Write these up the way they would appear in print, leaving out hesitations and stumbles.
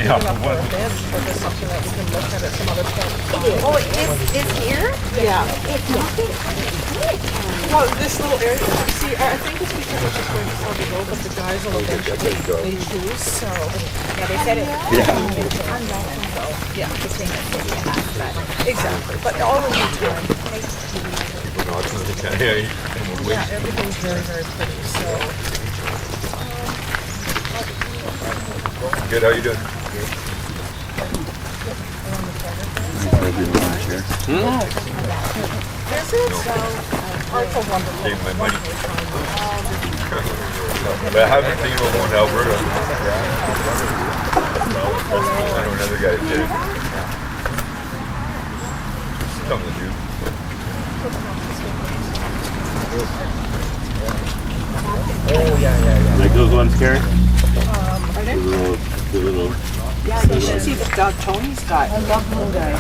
not big enough for a bench, but it's something that we can look at some other point. Oh, it's here? Yeah. It's not big. Well, this little area, see, I think it's because it's just right before the road, but the guys will eventually, they choose, so. Yeah, they said it. Yeah. Yeah. Between the city and us, but. Exactly, but all in due time. Yeah, Yeah, everything's very, very pretty, so. Good, how you doing? This is, Artful Wonderful. Save my money. But I haven't seen about going to Alberta. I know another guy that did it. Some of the dudes. Oh, yeah. Like those ones, Karen? The little. Yeah, you should see the dog Tony's got. I love little guys.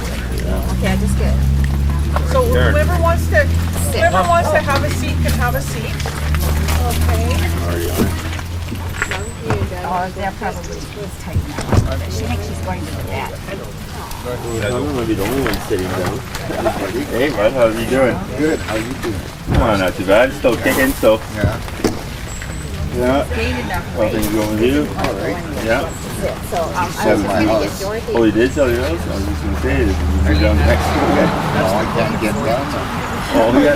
Okay, I just get. So whoever wants to have a seat can have a seat. Okay. Already on it. Oh, they're probably tight now. She thinks she's going to the vet. I'm gonna be the only one sitting down. Hey, bud, how's you doing? Good. How you doing? Oh, not too bad. Still kicking, so. Yeah. Yeah. How things going with you? All right. Yeah. So I was Sell my going to get house. Dorothy. Oh, you did sell your house? I was just gonna say, did you move down to Mexico yet? No, I can't get down there. Oh, yeah.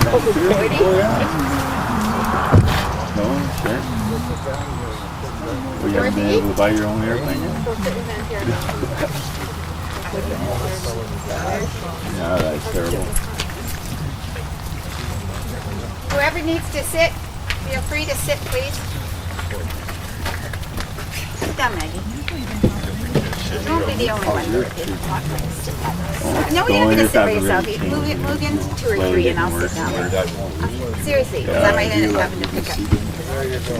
Oh, yeah. No, sure. Well, you haven't been able to buy your own airplane yet? Yeah, that's terrible. Whoever needs to sit, feel free to sit, please. Sit down, Maggie. You won't be the only one, Dorothy. No, you don't need to sit by yourself. You move in 2 or 3 and I'll sit down. Seriously, because I might end up having to pick up.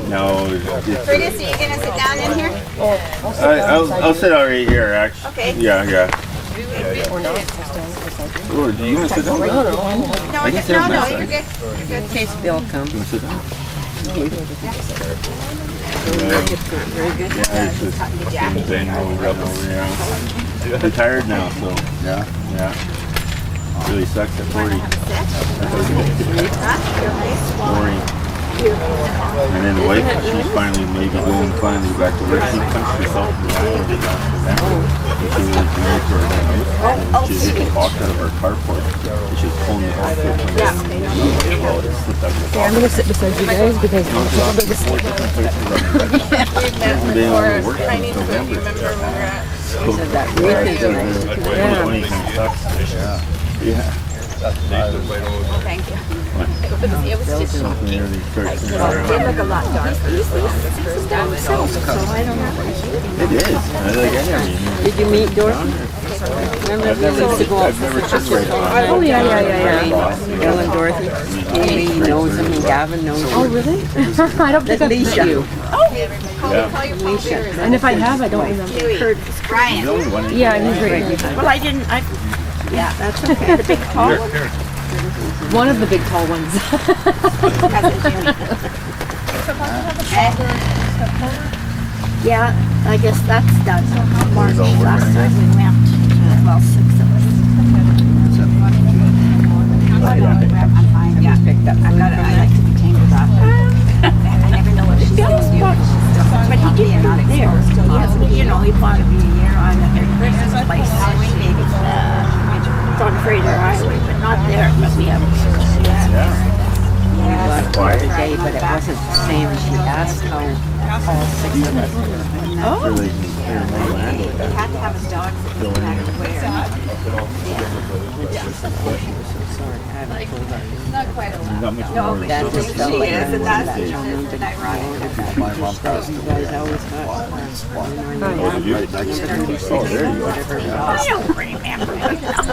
No. Curtis, are you going to sit down in here? I'll sit out right here, actually. Okay. Yeah. Oh, do you want to sit down? No, you're good. You're good. In case Bill comes. You want to sit down? Very good. Yeah, it's just been over over here. I'm tired now, so Yeah. really sucks at 40. Boring. And then the wife, she's finally maybe going back to work. She punched herself in the eye when they got to them. And she was married to her house. She hit the box out of her carport. And she was pulling the box out from her. Well, it slipped out of the box. I'm going to sit beside you guys because I'm Different places We've met before at Chinese food. You remember when we were at? He said that really Yeah. Thank you. It was just Something there they start seeing they around. look a lot darker. So I don't know. It is. I never even. Did you meet Dorothy? Remember we used to go out I've never took her Oh, yeah. Bill and Dorothy. Amy knows him and Gavin knows him. Oh, really? I don't think I've met you. Yeah. And if I have, I don't remember. Brian. The only one. Yeah, he's great. Well, I didn't. Yeah, that's okay. The big tall one. One of the big tall ones. Yeah, I guess that's done. March last time we went. Well, 6 of us. I'm fine. Yeah. I like to be tamed with that. I never know what she's going to do. But he did not there. He bought a year on the Christmas place. Maybe on Fraser Highway, but not there. But we have we bought it today, but it wasn't the same. She asked how all 6 of us were. Oh. Really clear more land like They that. had to have his dogs that didn't have to wear. Not quite a lot. Not much No, more. but That she just felt is, like and that's that. an ironic. My mom passed You away. guys always got Oh, did you? Right next to me. Oh, there you go. I don't remember.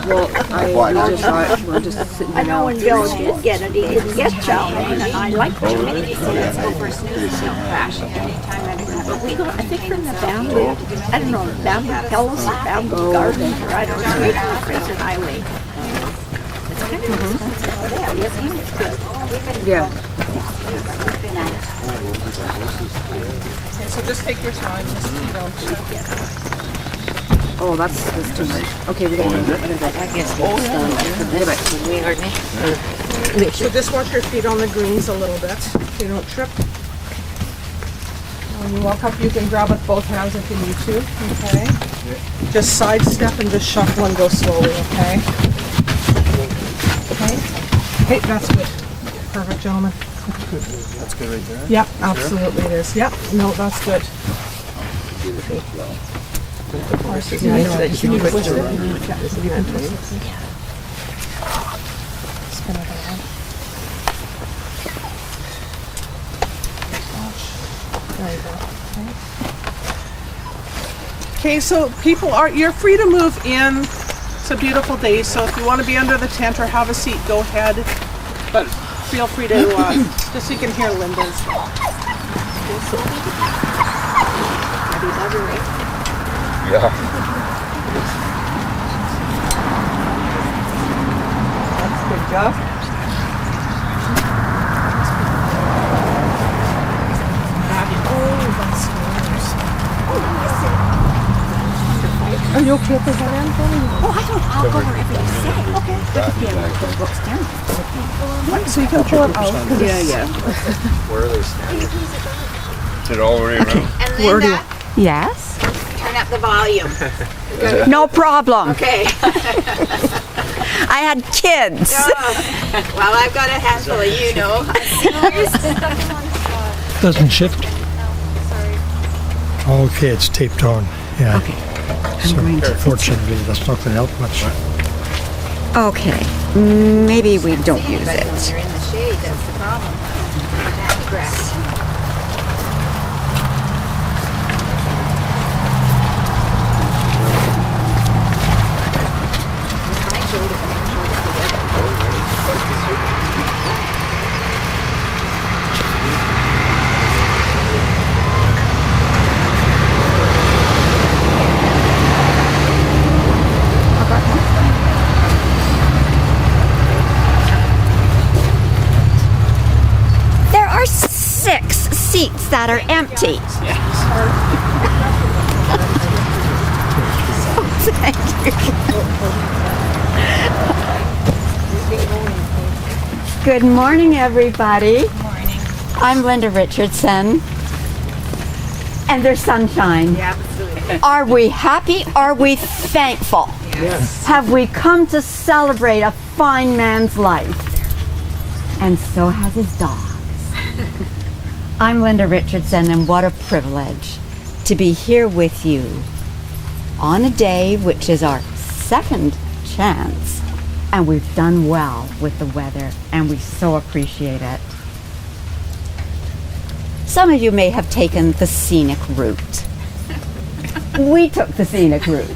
Well, Why I not? just thought we're just sitting I know when Bill did get it, he didn't get Charlene, and I liked Oh, him. really? He said, let's go for a snooze, no crash. Anytime I didn't have a We got, I think from the boundary, I don't know, boundary Fellows or boundary Gardens, or I don't know, right on the Fraser Highway. It's kind of expensive, but yeah, it's good. Yeah. So just take your time, just, Oh, that's too much. Okay, we gotta go. I guess we'll So just watch your feet on the greens a little bit, so you don't trip. When you walk up, you can grab with both hands if you need to, okay? Just sidestep and just shuffle and go slowly, okay? Okay? Hey, that's good. Perfect, gentlemen. That's good right there. Yep, absolutely it is. Yep, no, that's good. Yeah, I know. You can twist it. Yeah, you can twist it. Spin it around. There you go. Okay, so people you're free to move in. It's a beautiful day, so if you want to be under the tent or have a seat, go ahead. But feel free to, just so you can hear Linda's. Yeah. That's good job. Are you okay with the head end? Oh, I don't. I'll go wherever you say. Okay. So you can pull it out. Where are they standing? Is it all the way around? And Linda, Yes? turn up the volume. No problem. Okay. I had kids. Well, I've got a handful of you know. Doesn't shift? Okay, it's taped on. Yeah. Okay. So fortunately, that's not going to help much. Okay. Maybe we don't use But when it. you're in the shade, that's the problem. That grass. There are 6 seats that are empty. Thank you. Good morning, everybody. Good morning. I'm Linda Richardson. And there's sunshine. Yeah, absolutely. Are we happy? Are we thankful? Yes. Have we come to celebrate a fine man's life? And so has his dogs. I'm Linda Richardson, and what a privilege to be here with you on a day which is our second chance, and we've done well with the weather, and we so appreciate it. Some of you may have taken the scenic route. We took the scenic route.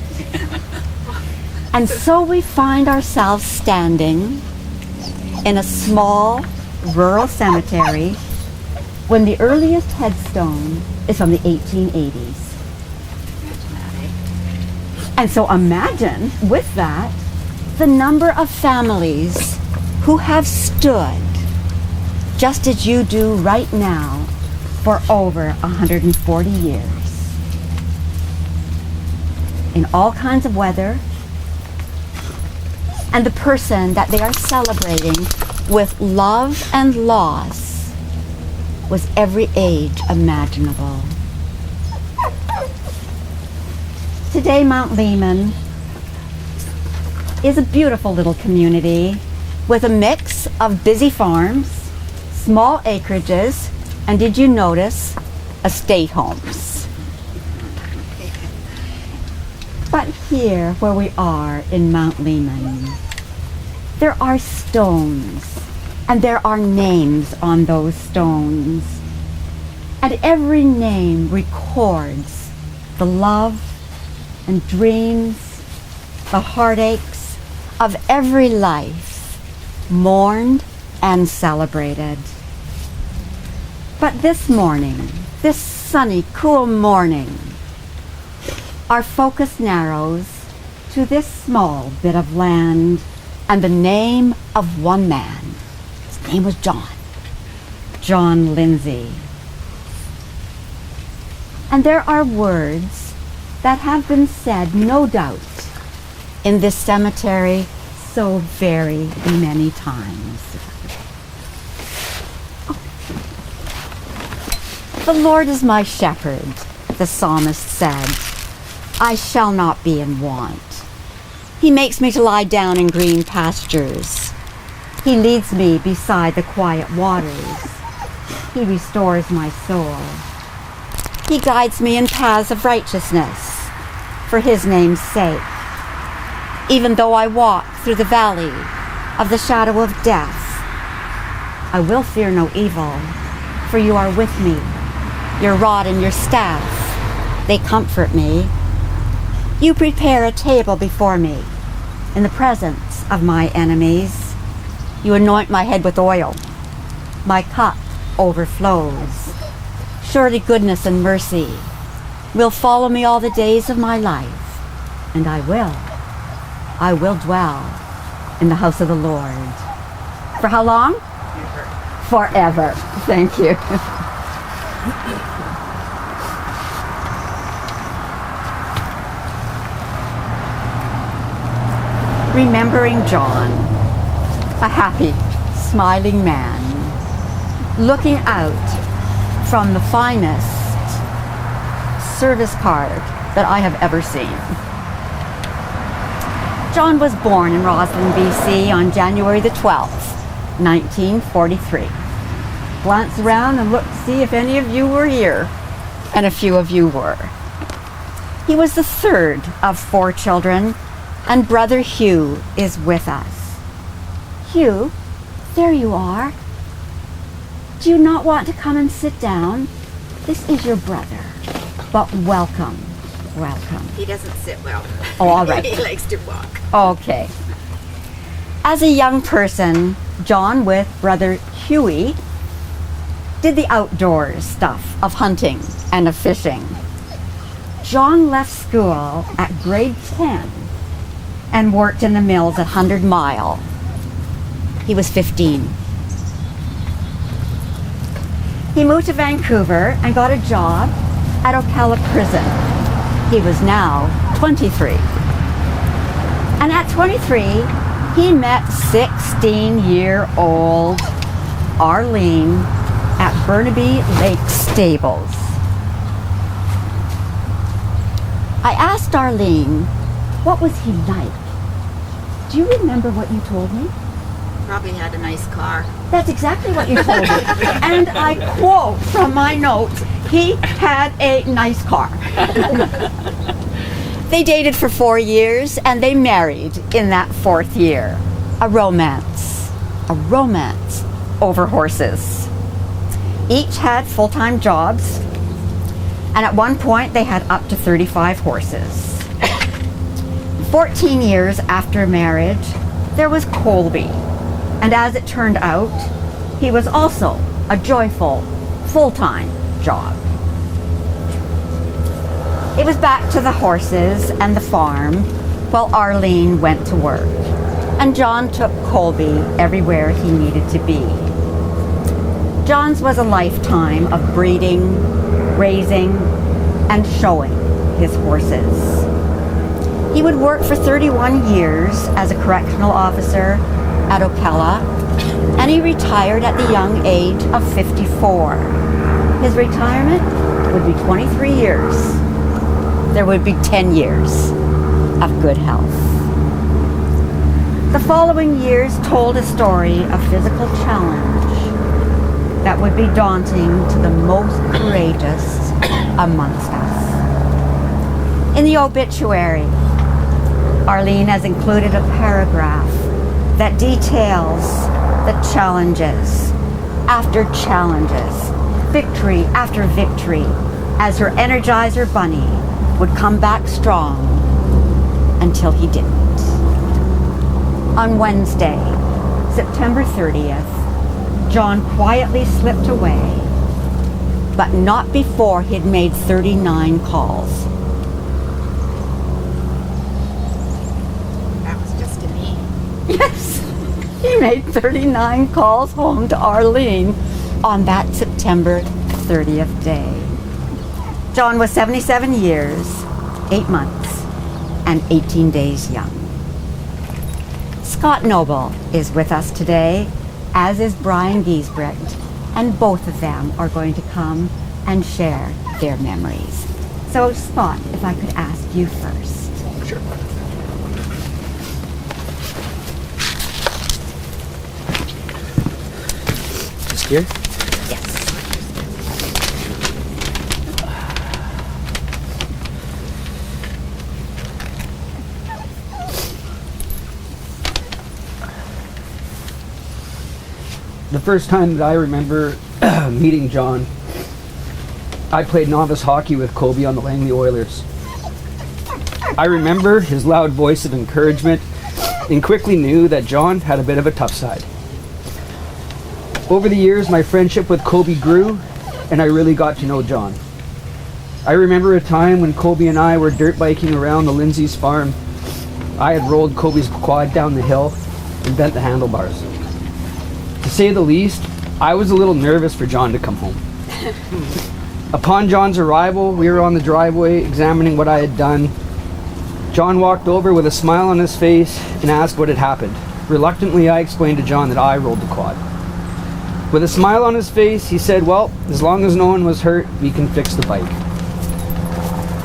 And so we find ourselves standing in a small rural cemetery when the earliest headstone is from the 1880s. And so imagine, with that, the number of families who have stood, just as you do right now, for over 140 years. In all kinds of weather, and the person that they are celebrating with love and loss was every age imaginable. Today, Mount Lehman is a beautiful little community with a mix of busy farms, small acreages, and did you notice, estate homes. But here, where we are in Mount Lehman, there are stones, and there are names on those stones. And every name records the love and dreams, the heartaches of every life, mourned and celebrated. But this morning, this sunny, cool morning, our focus narrows to this small bit of land and the name of one man. His name was John Lindsay. And there are words that have been said, no doubt, in this cemetery so very many times. The Lord is my shepherd, the psalmist said. I shall not be in want. He makes me to lie down in green pastures. He leads me beside the quiet waters. He restores my soul. He guides me in paths of righteousness for his name's sake. Even though I walk through the valley of the shadow of death, I will fear no evil, for you are with me. Your rod and your staff, they comfort me. You prepare a table before me in the presence of my enemies. You anoint my head with oil. My cup overflows. Surely goodness and mercy will follow me all the days of my life, and I will dwell in the house of the Lord. For how long? Forever. Thank you. Remembering John, a happy, smiling man, looking out from the finest service card that I have ever seen. John was born in Roslyn, BC on January the 12th, 1943. Glance around and look to see if any of you were here, and a few of you were. He was the third of 4 children, and brother Hugh is with us. Hugh, there you are. Do you not want to come and sit down? This is your brother, but welcome, welcome. He doesn't sit well. Oh, all right. He likes to walk. Okay. As a young person, John with brother Huey did the outdoors stuff of hunting and of fishing. John left school at grade 10 and worked in the mills at 100 Mile. He was 15. He moved to Vancouver and got a job at Ocala Prison. He was now 23. And at 23, he met 16-year-old Arlene at Burnaby Lake Stables. I asked Arlene, what was he like? Do you remember what you told me? Probably had a nice car. That's exactly what you told me. And I quote from my notes, he had a nice car. They dated for 4 years and they married in that 4th year. A romance over horses. Each had full-time jobs, and at one point they had up to 35 horses. 14 years after marriage, there was Colby, and as it turned out, he was also a joyful, full-time job. It was back to the horses and the farm while Arlene went to work, and John took Colby everywhere he needed to be. John's was a lifetime of breeding, raising, and showing his horses. He would work for 31 years as a correctional officer at Ocala, and he retired at the young age of 54. His retirement would be 23 years. There would be 10 years of good health. The following years told a story of physical challenge that would be daunting to the most courageous amongst us. In the obituary, Arlene has included a paragraph that details the challenges after challenges, victory after victory, as her Energizer bunny would come back strong until he didn't. On Wednesday, September 30th, John quietly slipped away, but not before he'd made 39 calls. That was just to me. Yes, he made 39 calls home to Arlene on that September 30th day. John was 77 years, 8 months and 18 days young. Scott Noble is with us today, as is Brian Giesbrecht, and both of them are going to come and share their memories. So, Scott, if I could ask you first. Sure. Just here? Yes. The first time that I remember meeting John, I played novice hockey with Kobe on the Langley Oilers. I remember his loud voice of encouragement and quickly knew that John had a bit of a tough side. Over the years, my friendship with Kobe grew, and I really got to know John. I remember a time when Kobe and I were dirt biking around the Lindsay's farm. I had rolled Kobe's quad down the hill and bent the handlebars. To say the least, I was a little nervous for John to come home. Upon John's arrival, we were on the driveway examining what I had done. John walked over with a smile on his face and asked what had happened. Reluctantly, I explained to John that I rolled the quad. With a smile on his face, he said, well, as long as no one was hurt, we can fix the bike.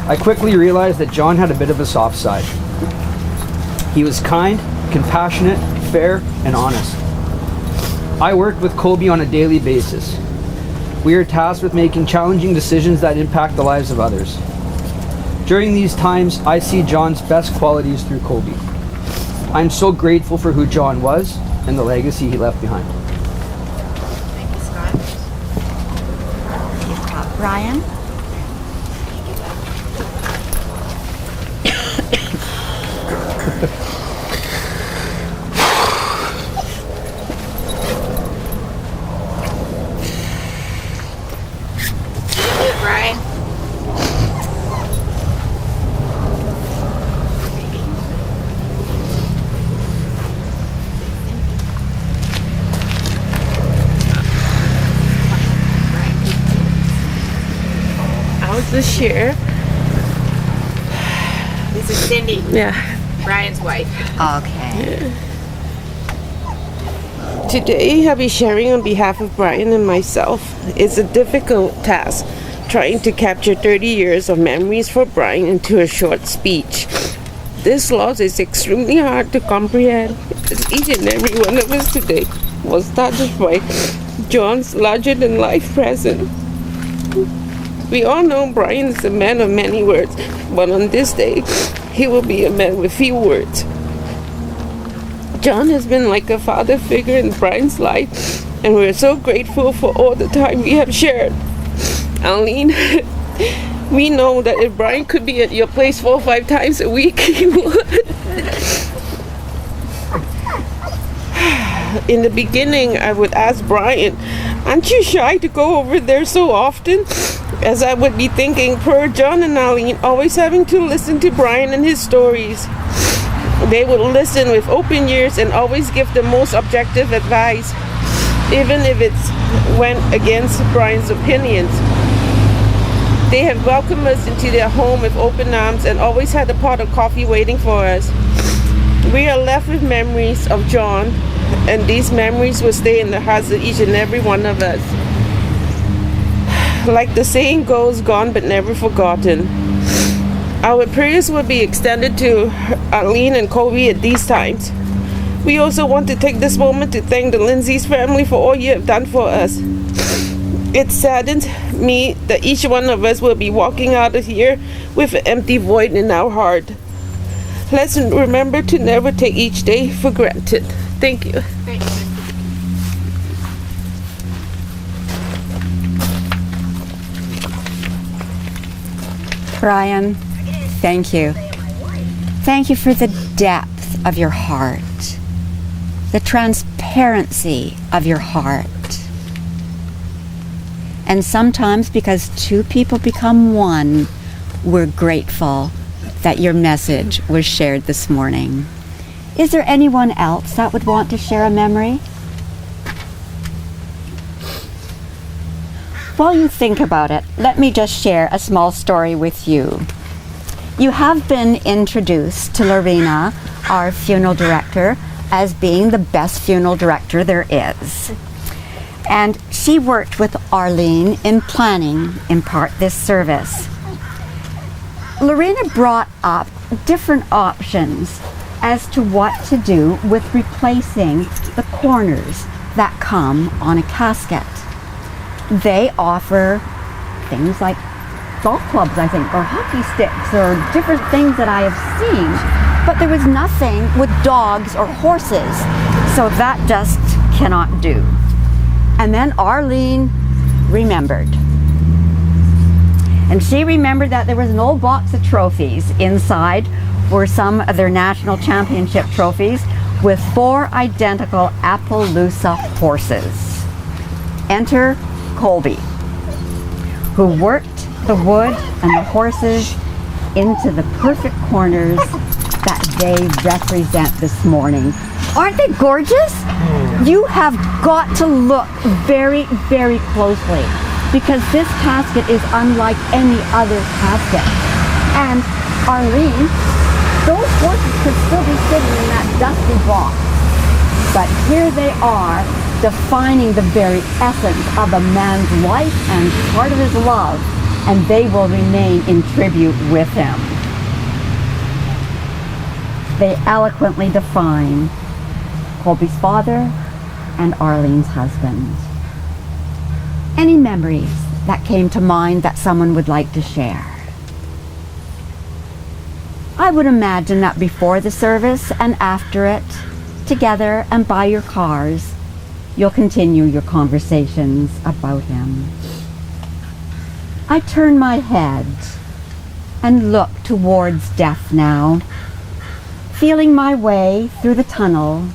I quickly realized that John had a bit of a soft side. He was kind, compassionate, fair, and honest. I worked with Kobe on a daily basis. We are tasked with making challenging decisions that impact the lives of others. During these times, I see John's best qualities through Kobe. I'm so grateful for who John was and the legacy he left behind. Thank you, Scott. Brian? Brian. I was the sheriff. This is Cindy, Yeah. Brian's wife. Okay. Today I'll be sharing on behalf of Brian and myself. It's a difficult task trying to capture 30 years of memories for Brian into a short speech. This loss is extremely hard to comprehend, as each and every one of us today was touched by John's larger-than-life presence. We all know Brian is a man of many words, but on this day, he will be a man with few words. John has been like a father figure in Brian's life, and we're so grateful for all the time we have shared. Arlene, we know that if Brian could be at your place 4 or 5 times a week, he would. In the beginning, I would ask Brian, aren't you shy to go over there so often? As I would be thinking, poor John and Arlene always having to listen to Brian and his stories. They would listen with open ears and always give the most objective advice, even if it went against Brian's opinions. They have welcomed us into their home with open arms and always had a pot of coffee waiting for us. We are left with memories of John, and these memories will stay in the hearts of each and every one of us. Like the saying goes, gone but never forgotten. Our prayers will be extended to Arlene and Kobe at these times. We also want to take this moment to thank the Lindsay's family for all you have done for us. It saddens me that each one of us will be walking out of here with an empty void in our heart. Let's remember to never take each day for granted. Thank you. Brian, thank you. Thank you for the depth of your heart, the transparency of your heart. And sometimes, because two people become one, we're grateful that your message was shared this morning. Is there anyone else that would want to share a memory? While you think about it, let me just share a small story with you. You have been introduced to Lorena, our funeral director, as being the best funeral director there is. And she worked with Arlene in planning, in part, this service. Lorena brought up different options as to what to do with replacing the corners that come on a casket. They offer things like golf clubs, I think, or hockey sticks, or different things that I have seen, but there was nothing with dogs or horses, so that just cannot do. And then Arlene remembered. And she remembered that there was an old box of trophies. Inside were some of their national championship trophies with 4 identical Appaloosa horses. Enter Colby, who worked the wood and the horses into the perfect corners that they represent this morning. Aren't they gorgeous? You have got to look very, very closely, because this casket is unlike any other casket. And Arlene, those horses could still be sitting in that dusty box, but here they are, defining the very essence of a man's life and part of his love, and they will remain in tribute with him. They eloquently define Colby's father and Arlene's husband. Any memories that came to mind that someone would like to share? I would imagine that before the service and after it, together and by your cars, you'll continue your conversations about him. I turn my head and look towards death now, feeling my way through the tunnel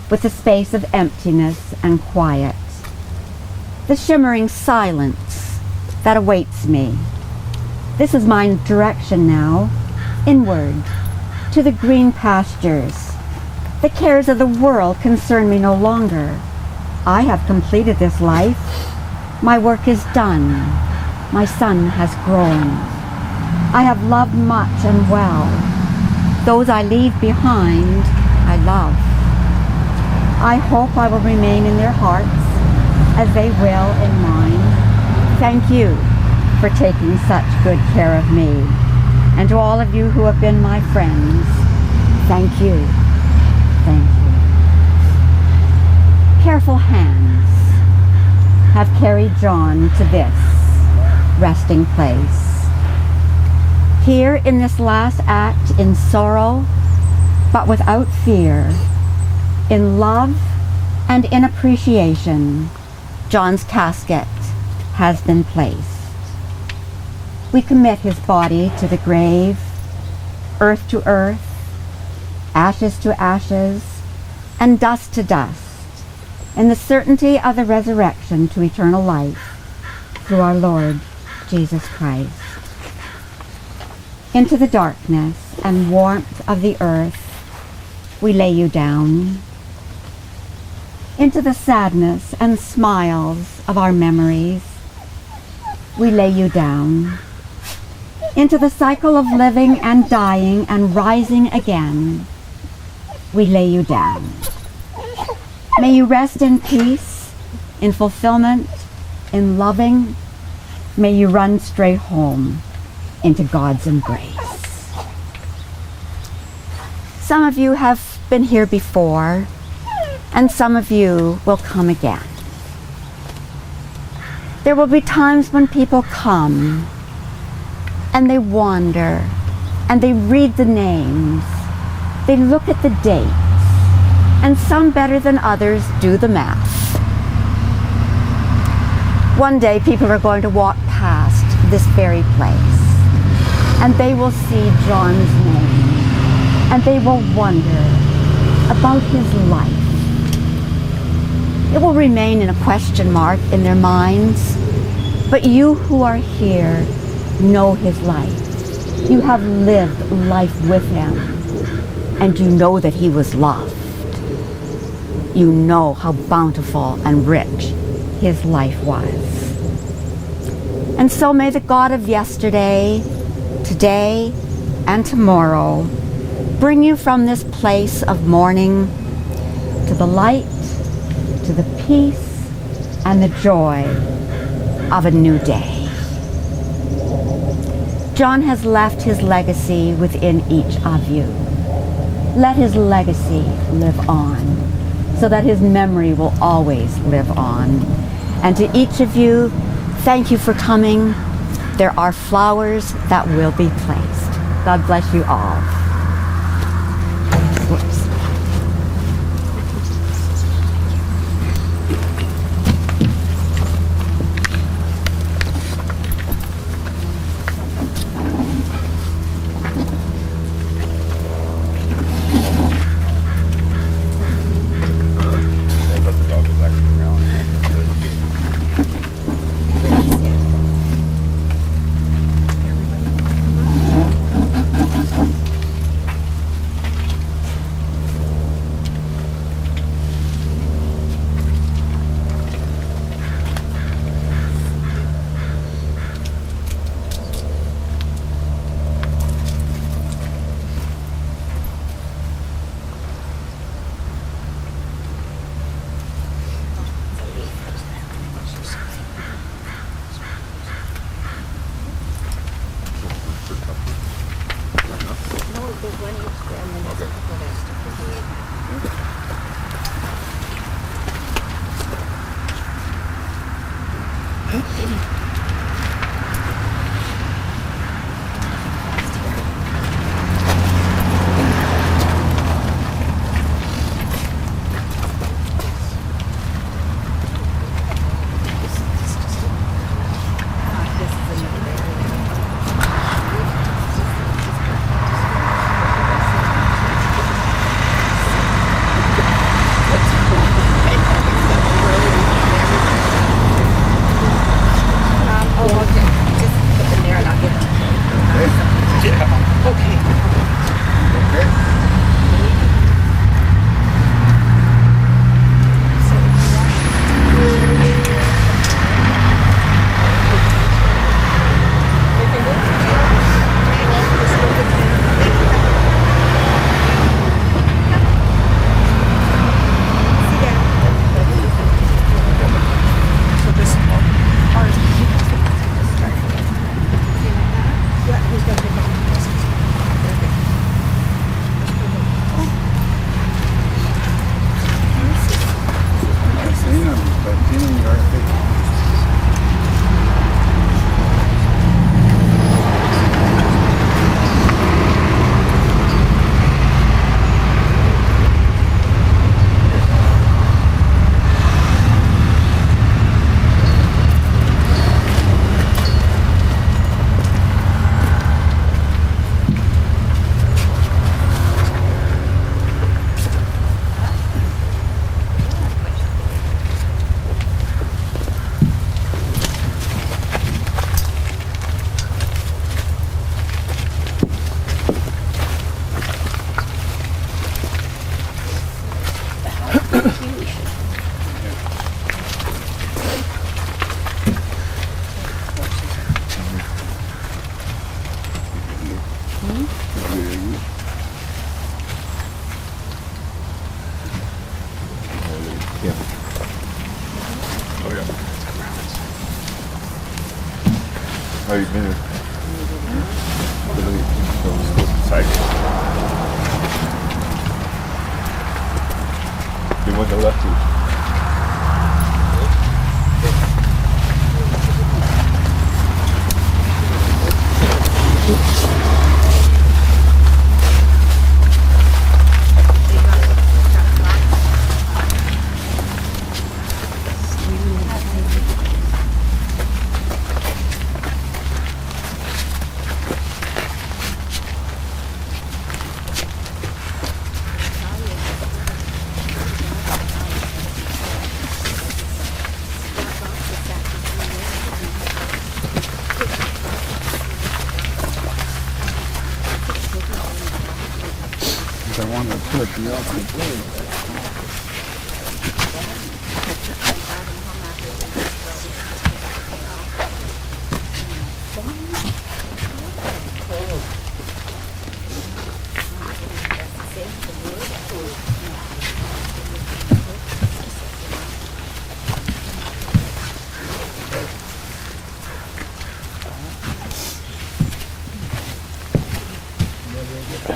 with a space of emptiness and quiet, the shimmering silence that awaits me. This is my direction now, inward, to the green pastures. The cares of the world concern me no longer. I have completed this life. My work is done. My son has grown. I have loved much and well. Those I leave behind, I love. I hope I will remain in their hearts as they will in mine. Thank you for taking such good care of me. And to all of you who have been my friends, thank you. Thank you. Careful hands have carried John to this resting place. Here in this last act, in sorrow, but without fear, in love and in appreciation, John's casket has been placed. We commit his body to the grave, earth to earth, ashes to ashes, and dust to dust, in the certainty of the resurrection to eternal life through our Lord Jesus Christ. Into the darkness and warmth of the earth we lay you down. Into the sadness and smiles of our memories we lay you down. Into the cycle of living and dying and rising again we lay you down. May you rest in peace, in fulfillment, in loving. May you run straight home into God's embrace. Some of you have been here before, and some of you will come again. There will be times when people come and they wander and they read the names, they look at the dates, and some better than others do the math. One day people are going to walk past this very place and they will see John's name and they will wonder about his life. It will remain in a question mark in their minds, but you who are here know his life. You have lived life with him, and you know that he was loved. You know how bountiful and rich his life was. And so may the God of yesterday, today, and tomorrow bring you from this place of mourning to the light, to the peace, and the joy of a new day. John has left his legacy within each of you. Let his legacy live on, so that his memory will always live on. And to each of you, thank you for coming. There are flowers that will be placed. God bless you all. Whoops. How you been? You went to left too. I want to put the other blade. So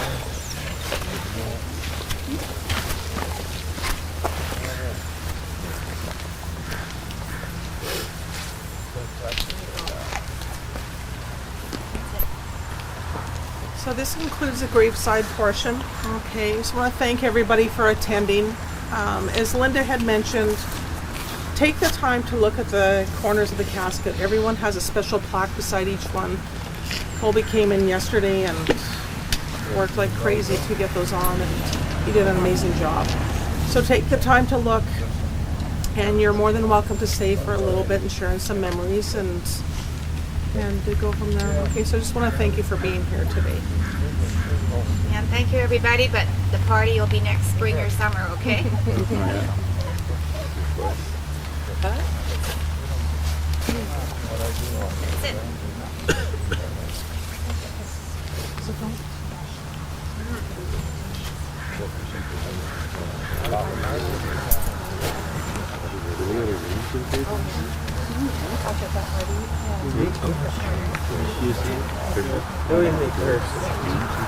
this concludes the graveside portion. Okay, just want to thank everybody for attending. As Linda had mentioned, take the time to look at the corners of the casket. Everyone has a special plaque beside each one. Colby came in yesterday and worked like crazy to get those on, and he did an amazing job. So take the time to look, and you're more than welcome to stay for a little bit and share some memories and to go from there. Okay, so I just want to thank you for being here today. And thank you, everybody, but the party will be next spring or summer, okay? That's it.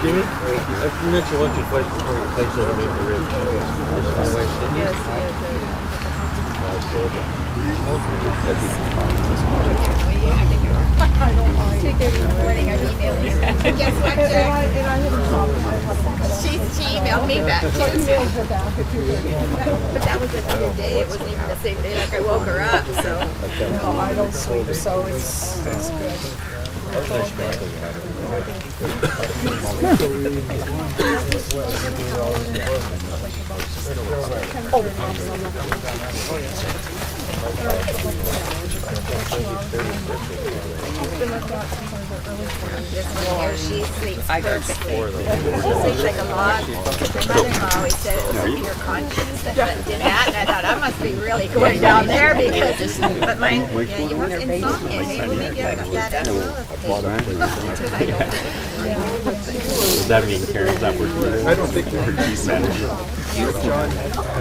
Jimmy, I mentioned once or twice before you place it underneath the ribs. Guess what, Jack? She emailed me back too. But that was another day. It wasn't even the same day. Like I woke her up, so. No, I don't sleep, so it's good. This one here, she sleeps perfectly. She sleeps like a log. My mother-in-law always said it was a pure conscience that did that, and I thought I must be really going down there because, but mine, yeah, you want insomnia, maybe I've got that as well. Does that mean Karen's not working with it? I don't think her chief manager. You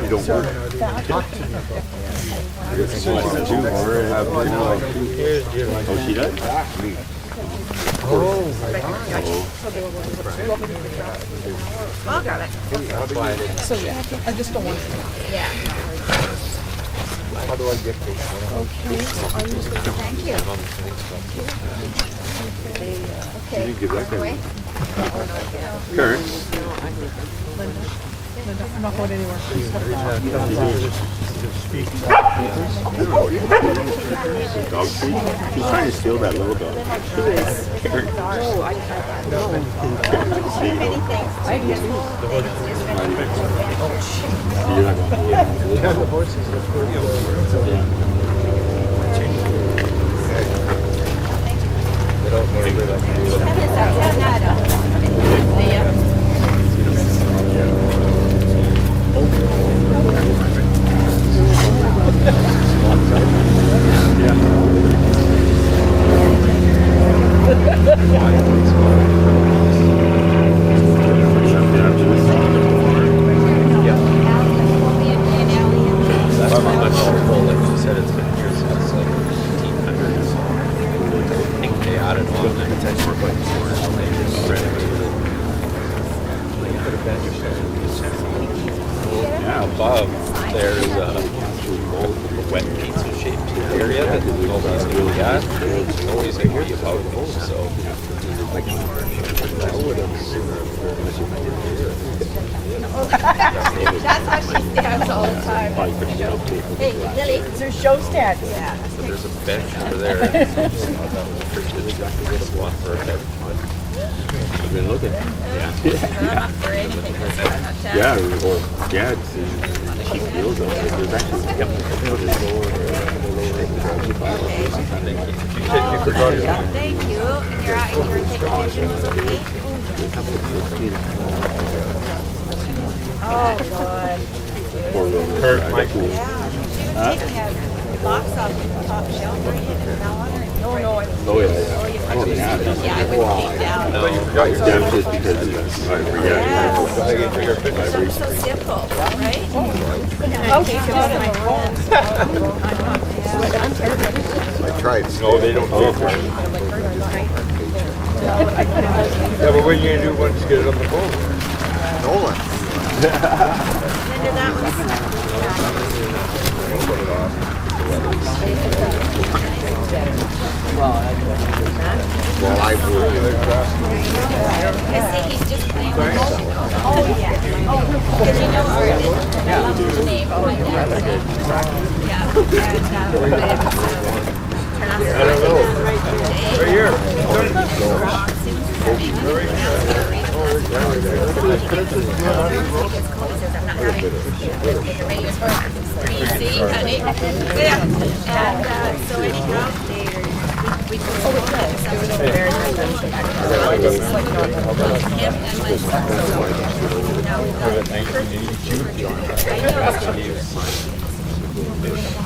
don't work. Oh, she does? All got it. So yeah, I just don't want to. Yeah. How do I get this? Okay, so I'm just going to Thank you. You didn't give that Away. Karen? Linda, I'm not going anywhere. Dog treat? She's trying to steal that little dog. Karen. Yeah, the horses. They don't normally like to do that. Above, there's a wet pizza shaped area that nobody's really at. Nobody's angry about it, so. That's how she stands all the time. Hey, Lily, it's her show stand. Yeah. So there's a bench over there. Just one for a bed. I've been looking. I'm up for anything. Yeah, it's cheap deals out there. There's actually Thank you. And you're out, you were taking pictures, okay? Oh, God. Kurt, Michael. Yeah. Taking a box off the top shelf, right? And now on her. No, Oh, yeah. yeah, I would take down. No, Yeah, just because it's So simple, right? Okay, so go to my phone. I tried. No, they don't. Yeah, but what are you gonna do once you get it on the phone? Nolan. Well, I would. I say he's just playing. Oh, yeah. Because you know where it is. The name of my dad. Yeah. I don't know. Right here. See, honey? Yeah. And so anyhow, we go him and my